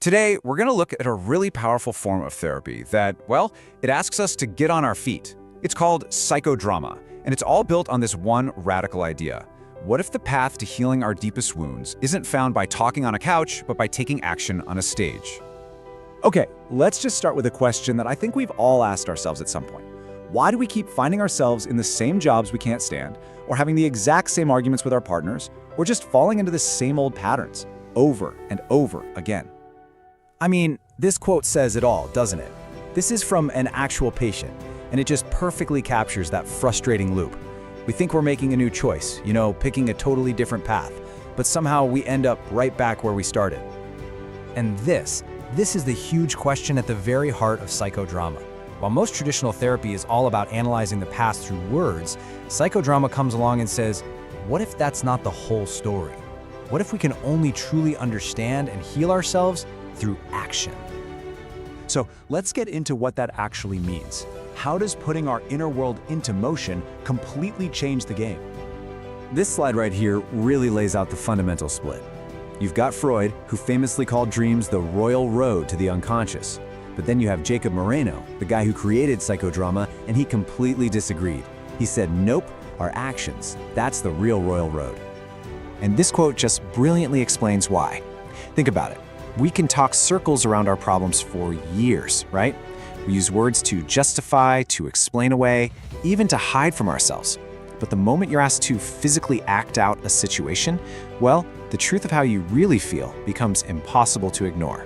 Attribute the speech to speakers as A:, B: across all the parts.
A: Today, we're going to look at a really powerful form of therapy that, well, it asks us to get on our feet. It's called psychodrama, and it's all built on this one radical idea. What if the path to healing our deepest wounds isn't found by talking on a couch, but by taking action on a stage?
B: Okay, let's just start with a question that I think we've all asked ourselves at some point. Why do we keep finding ourselves in the same jobs we can't stand, or having the exact same arguments with our partners, or just falling into the same old patterns, over and over again?
C: I mean, this quote says it all, doesn't it? This is from an actual patient, and it just perfectly captures that frustrating loop. We think we're making a new choice, picking a totally different path, but somehow we end up right back where we started. And this is the huge question at the very heart of psychodrama. While most traditional therapy is all about analyzing the past through words, psychodrama comes along and says, what if that's not the whole story? What if we can only truly understand and heal ourselves through action?
B: So let's get into what that actually means. How does putting our inner world into motion completely change the game?
C: This slide right here really lays out the fundamental split. You've got Freud, who famously called dreams the royal road to the unconscious. But then you have Jacob Moreno, the guy who created psychodrama, and he completely disagreed. He said, nope, our actions, that's the real royal road. And this quote just brilliantly explains why. Think about it. We can talk circles around our problems for years, right? We use words to justify, to explain away, even to hide from ourselves. But the moment you're asked to physically act out a situation, well, the truth of how you really feel becomes impossible to ignore.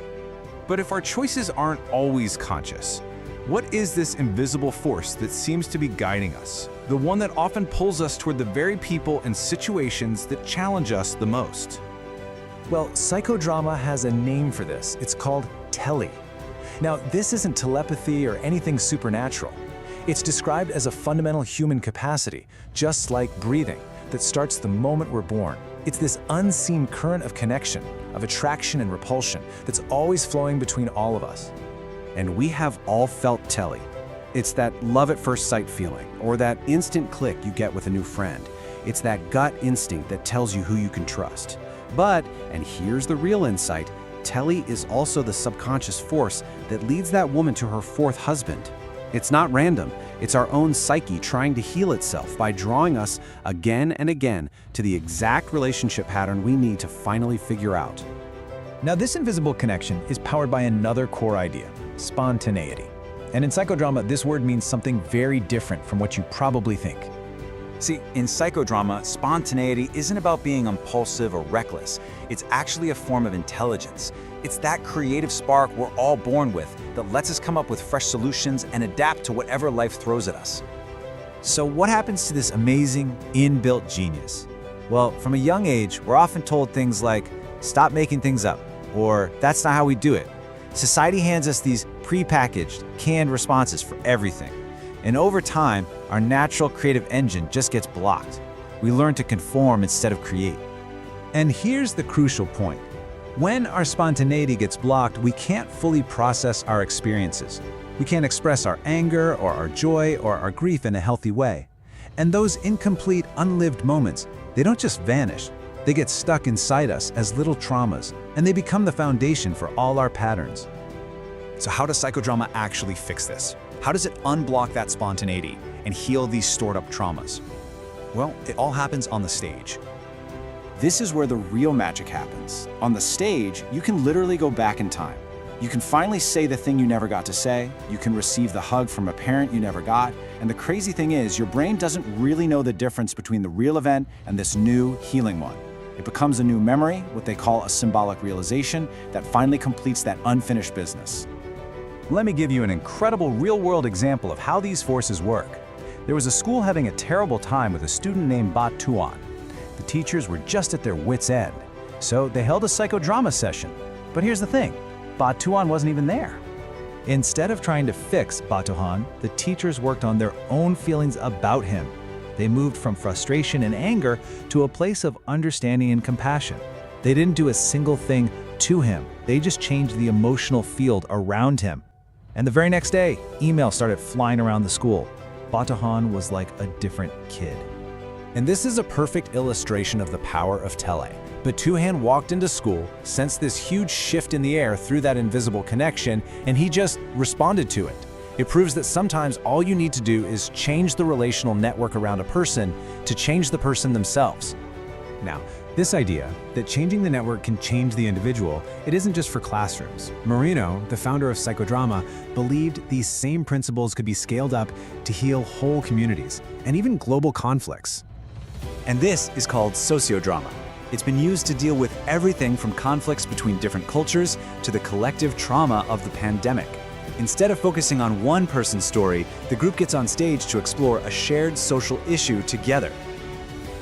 A: But if our choices aren't always conscious, what is this invisible force that seems to be guiding us? The one that often pulls us toward the very people and situations that challenge us the most?
C: Well, psychodrama has a name for this. It's called Tele. Now, this isn't telepathy or anything supernatural. It's described as a fundamental human capacity, just like breathing, that starts the moment we're born. It's this unseen current of connection, of attraction and repulsion, that's always flowing between all of us.
B: And we have all felt Tele. It's that love at first sight feeling, or that instant click you get with a new friend. It's that gut instinct that tells you who you can trust. But, and here's the real insight, Tele is also the subconscious force that leads that woman to her fourth husband. It's not random. It's our own psyche trying to heal itself by drawing us again and again to the exact relationship pattern we need to finally figure out.
C: Now, this invisible connection is powered by another core idea, spontaneity. And in psychodrama, this word means something very different from what you probably think.
D: See, in psychodrama, spontaneity isn't about being impulsive or reckless. It's actually a form of intelligence. It's that creative spark we're all born with that lets us come up with fresh solutions and adapt to whatever life throws at us.
C: So what happens to this amazing, inbuilt genius? Well, from a young age, we're often told things like, stop making things up, or that's not how we do it. Society hands us these prepackaged, canned responses for everything. And over time, our natural creative engine just gets blocked. We learn to conform instead of create.
E: And here's the crucial point. When our spontaneity gets blocked, we can't fully process our experiences. We can't express our anger or our joy or our grief in a healthy way. And those incomplete, unlived moments, they don't just vanish. They get stuck inside us as little traumas, and they become the foundation for all our patterns.
D: So how does psychodrama actually fix this? How does it unblock that spontaneity and heal these stored up traumas? Well, it all happens on the stage. This is where the real magic happens. On the stage, you can literally go back in time. You can finally say the thing you never got to say, you can receive the hug from a parent you never got, and the crazy thing is, your brain doesn't really know the difference between the real event and this new healing one. It becomes a new memory, what they call a symbolic realization, that finally completes that unfinished business.
C: Let me give you an incredible real-world example of how these forces work. There was a school having a terrible time with a student named Batuan. The teachers were just at their wits' end, so they held a psychodrama session. But here's the thing, Batuan wasn't even there. Instead of trying to fix Batuhan, the teachers worked on their own feelings about him. They moved from frustration and anger to a place of understanding and compassion. They didn't do a single thing to him. They just changed the emotional field around him. And the very next day, emails started flying around the school. Batuhan was like a different kid.
B: And this is a perfect illustration of the power of Tele. But Tuhan walked into school, sensed this huge shift in the air through that invisible connection, and he just responded to it. It proves that sometimes all you need to do is change the relational network around a person to change the person themselves.
E: Now, this idea that changing the network can change the individual, it isn't just for classrooms. Moreno, the founder of Psychodrama, believed these same principles could be scaled up to heal whole communities and even global conflicts.
C: And this is called sociodrama. It's been used to deal with everything from conflicts between different cultures to the collective trauma of the pandemic. Instead of focusing on one person's story, the group gets on stage to explore a shared social issue together.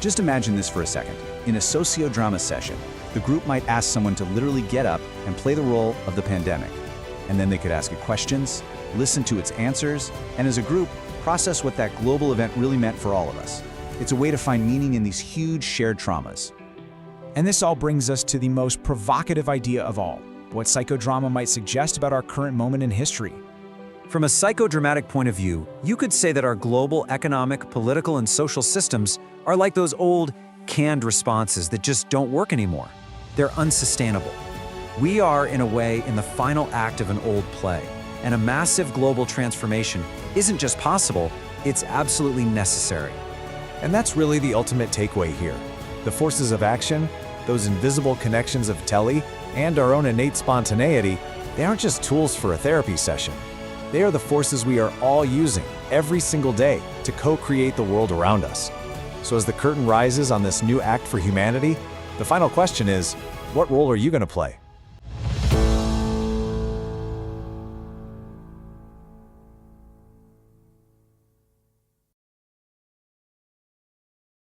C: Just imagine this for a second. In a sociodrama session, the group might ask someone to literally get up and play the role of the pandemic. And then they could ask it questions, listen to its answers, and as a group, process what that global event really meant for all of us. It's a way to find meaning in these huge shared traumas.
A: And this all brings us to the most provocative idea of all, what psychodrama might suggest about our current moment in history.
C: From a psychodramatic point of view, you could say that our global economic, political, and social systems are like those old, canned responses that just don't work anymore. They're unsustainable. We are, in a way, in the final act of an old play, and a massive global transformation isn't just possible, it's absolutely necessary.
B: And that's really the ultimate takeaway here. The forces of action, those invisible connections of Tele, and our own innate spontaneity, they aren't just tools for a therapy session. They are the forces we are all using every single day to co-create the world around us. So as the curtain rises on this new act for humanity, the final question is, what role are you going to play?